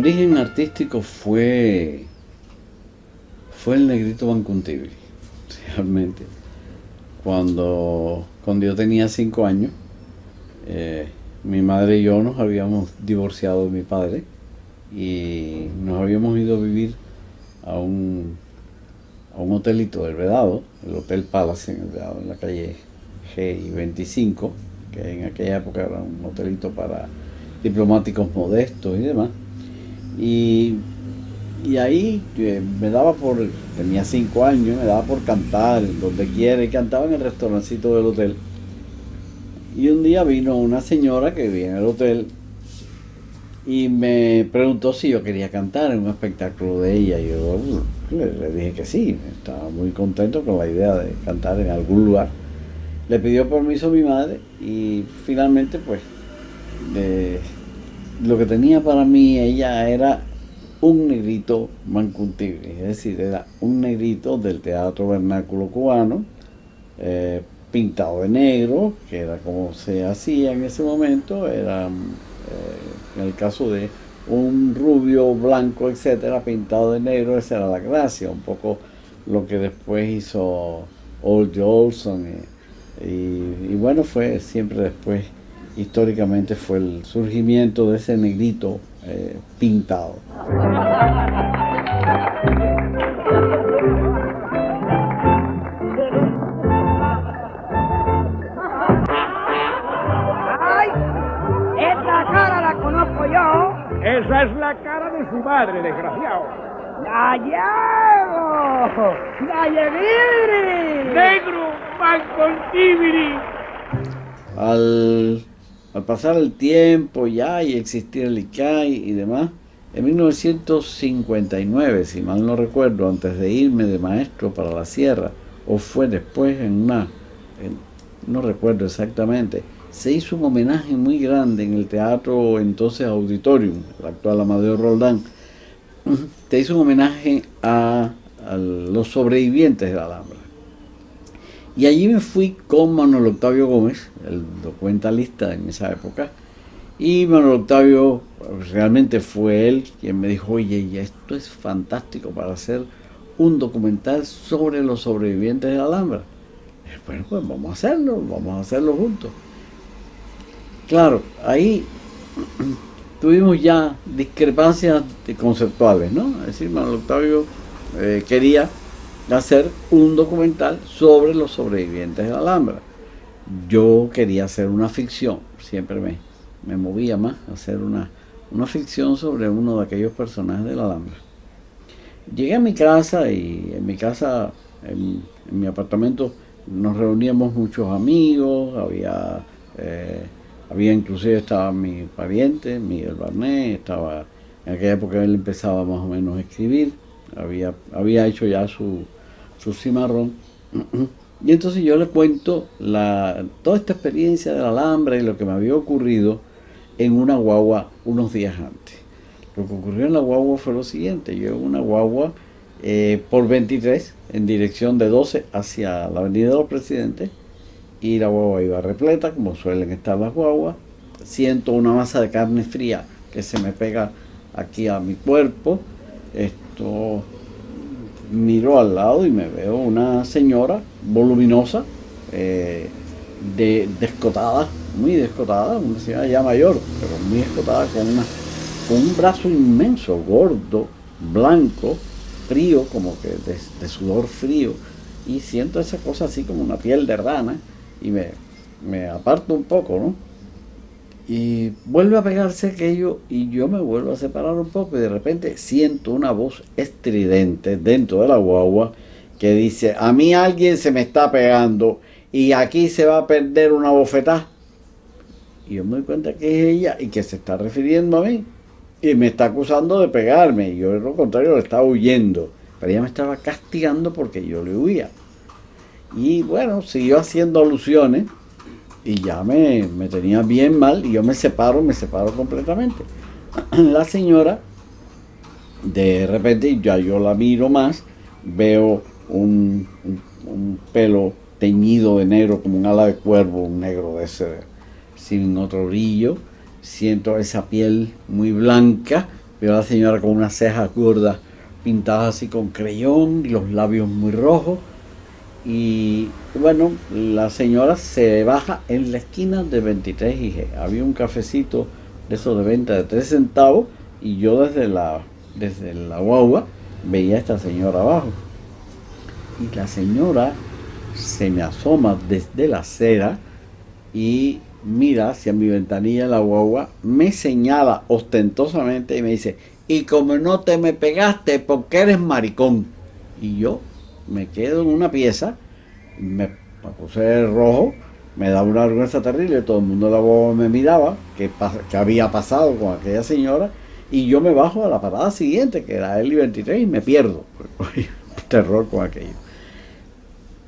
origen artístico fue el Negrito Bancuntibri, realmente. Cuando yo tenía 5 años, mi madre y yo nos habíamos divorciado de mi padre y nos habíamos ido a vivir a un hotelito del Vedado, el Hotel Palace en el Vedado, en la calle G25, que en aquella época era un hotelito para diplomáticos modestos y demás. Y ahí tenía 5 años, me daba por cantar donde quiera, y cantaba en el restaurancito del hotel. Y un día vino una señora que vivía en el hotel y me preguntó si yo quería cantar en un espectáculo de ella. Y yo le dije que sí, estaba muy contento con la idea de cantar en algún lugar. Le pidió permiso a mi madre y finalmente pues lo que tenía para mí ella era un negrito Bancuntibri, es decir, era un negrito del teatro vernáculo cubano, pintado de negro, que era como se hacía en ese momento, era en el caso de un rubio, blanco, etcétera, pintado de negro, esa era la gracia, un poco lo que después hizo Old Olson y bueno, fue siempre después, históricamente fue el surgimiento de ese negrito pintado. ¡Ay! ¡Esa cara la conozco yo! Esa es la cara de su madre, desgraciado. ¡Gallego! ¡Galleguiri! ¡Negro Bancuntibri! Al pasar el tiempo ya y existir el ICAI y demás, en 1959, si mal no recuerdo, antes de irme de maestro para la sierra, o fue después no recuerdo exactamente, se hizo un homenaje muy grande en el teatro entonces Auditorium, el actual Amadeo Roldán. Se hizo un homenaje a los sobrevivientes de la Alhambra. Y allí me fui con Manuel Octavio Gómez, el documentalista en esa época, y Manuel Octavio realmente fue él quien me dijo, oye, ya esto es fantástico para hacer un documental sobre los sobrevivientes de la Alhambra. Y dije, bueno, pues vamos a hacerlo juntos. Claro, ahí tuvimos ya discrepancias conceptuales, ¿no? Es decir, Manuel Octavio quería hacer un documental sobre los sobrevivientes de la Alhambra. Yo quería hacer una ficción, siempre me movía más a hacer una ficción sobre uno de aquellos personajes de la Alhambra. Llegué a mi casa y en mi casa, en mi apartamento, nos reuníamos muchos amigos, había inclusive estaba mi pariente, Miguel Barnet, en aquella época él empezaba más o menos a escribir, había hecho ya su cimarrón. Y entonces yo le cuento toda esta experiencia de la Alhambra y lo que me había ocurrido en una guagua unos días antes. Lo que ocurrió en la guagua fue lo siguiente: yo en una guagua por 23 en dirección de 12 hacia la Avenida de los Presidentes, y la guagua iba repleta como suelen estar las guaguas. Siento una masa de carne fría que se me pega aquí a mi cuerpo. Miro al lado y me veo una señora voluminosa, descotada, muy descotada, una señora ya mayor, pero muy descotada, con un brazo inmenso, gordo, blanco, frío, como que de sudor frío, y siento esa cosa así como una piel de rana, y me aparto un poco, ¿no? Y vuelve a pegarse aquello y yo me vuelvo a separar un poco y de repente siento una voz estridente dentro de la guagua que dice: a mí alguien se me está pegando y aquí se va a perder una bofetada. Y yo me doy cuenta que es ella y que se está refiriendo a mí y me está acusando de pegarme, y yo al contrario le estaba huyendo, pero ella me estaba castigando porque yo le huía. Y bueno, siguió haciendo alusiones y ya me tenía bien mal, y yo me separo completamente. La señora, de repente, ya yo la miro más, veo un pelo teñido de negro como un ala de cuervo, un negro de ese sin otro brillo. Siento esa piel muy blanca, Veo a la señora con unas cejas gordas pintadas así con creyón y los labios muy rojos. Y bueno, la señora se baja en la esquina de 23 y G. Había un cafecito de esos de venta de 3 centavos y yo desde la guagua veía a esta señora abajo. Y la señora se me asoma desde la acera y mira hacia mi ventanilla en la guagua, me señala ostentosamente y me dice: y como no te me pegaste porque eres maricón. Y yo me quedo en una pieza, me puse rojo, me da una vergüenza terrible, todo el mundo de la guagua me miraba, que había pasado con aquella señora, y yo me bajo a la parada siguiente, que era el I-23, y me pierdo. Terror con aquello.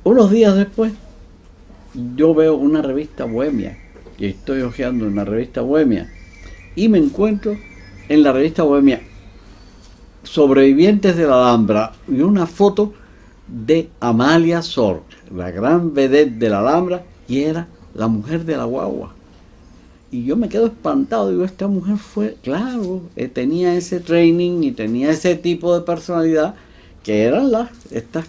Unos días después, yo veo una revista bohemia, y estoy hojeando una revista bohemia, y me encuentro en la revista bohemia Sobrevivientes de la Alhambra y una foto de Amalia Sor, la gran vedette de la Alhambra, y era la mujer de la guagua. Y yo me quedo espantado, digo, esta mujer fue, claro, tenía ese training y tenía ese tipo de personalidad que eran estas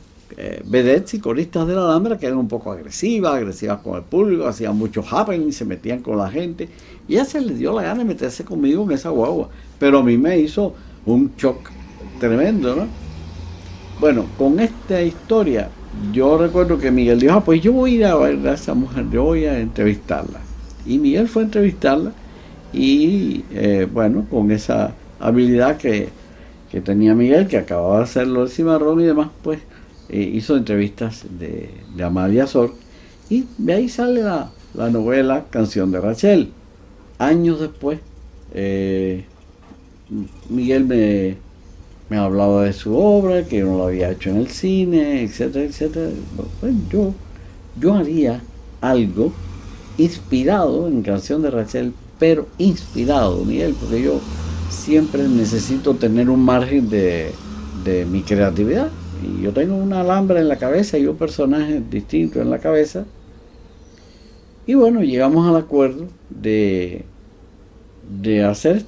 vedettes y coristas de la Alhambra, que eran un poco agresivas con el público, hacían mucho happening, se metían con la gente, y ella se le dio la gana de meterse conmigo en esa guagua, pero a mí me hizo un shock tremendo, ¿no? Bueno, con esta historia, yo recuerdo que Miguel dijo: pues yo voy a ir a ver a esa mujer, yo voy a entrevistarla. Y Miguel fue a entrevistarla y bueno, con esa habilidad que tenía Miguel, que acababa de hacerlo de Cimarrón y demás, pues hizo entrevistas de Amalia Sor, y de ahí sale la novela Canción de Rachel. Años después, Miguel me hablaba de su obra, que no lo había hecho en el cine, etcétera, etcétera. Bueno, yo haría algo inspirado en Canción de Rachel, pero inspirado, Miguel, porque yo siempre necesito tener un margen de mi creatividad. Y yo tengo una alhambra en la cabeza y un personaje distinto en la cabeza. Y bueno, llegamos al acuerdo de hacer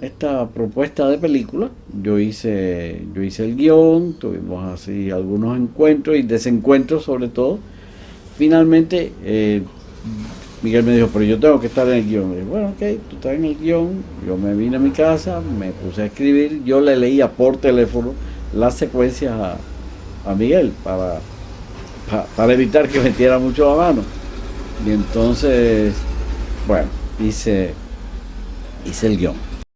esta propuesta de película. Yo hice el guión, tuvimos así algunos encuentros y desencuentros sobre todo. Finalmente Miguel me dijo: pero yo tengo que estar en el guión. Y dije: bueno, ok, tú estás en el guión. Yo me vine a mi casa, me puse a escribir, yo le leía por teléfono las secuencias a Miguel para evitar que metiera mucho la mano. Y entonces, bueno, hice el guión.